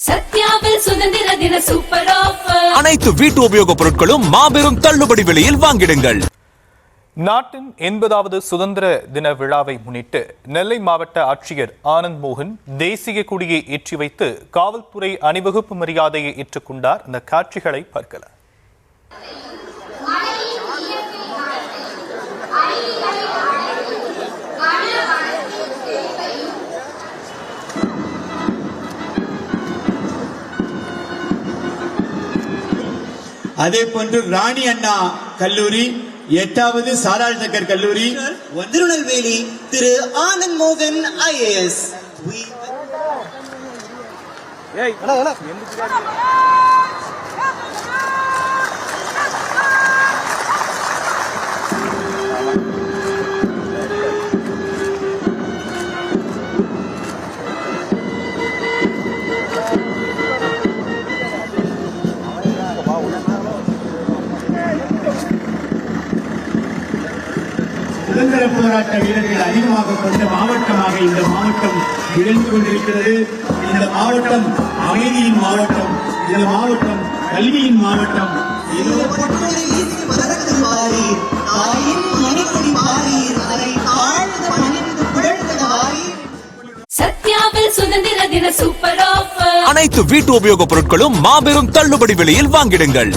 சத்யாவில் சுதந்திர தின super offer. அனைத்து வீட்டு உபயோகப் பொருட்களும் மாபெரும் தள்ளுபடி விலையில் வாங்கிடுங்கள். நாட்டின் 80வது சுதந்திர தின விழாவை முன்னிட்டு நெல்லை மாவட்ட ஆட்சியர் ஆனந்த் மோகன் தேசிய கொடியை ஏற்றி வைத்து காவல்துறை அணிவகுப்பு மரியாதையை ஏற்றுக்கொண்டார். இந்த காட்சிகளை பார்க்கலாம். அதே போன்று ராணி அண்ணா கல்லூரி 8வது சாராள் சங்கர் கல்லூரி திருநெல்வேலி திரு ஆனந்த் மோகன் IAS. சுதந்திர போராட்ட வீரர்கள் அதிகமாக கொண்ட மாவட்டமாக இந்த மாவட்டம் திகழ்ந்து கொண்டிருக்கிறது. இந்த மாவட்டம் அமைதியின் மாவட்டம், இந்த மாவட்டம் கல்வியின் மாவட்டம். சத்யாவில் சுதந்திர தின சூப்பர் ஆஃபர். அனைத்து வீட்டு உபயோகப் பொருட்களும் மாபெரும் தள்ளுபடி விலையில் வாங்கிடுங்கள்.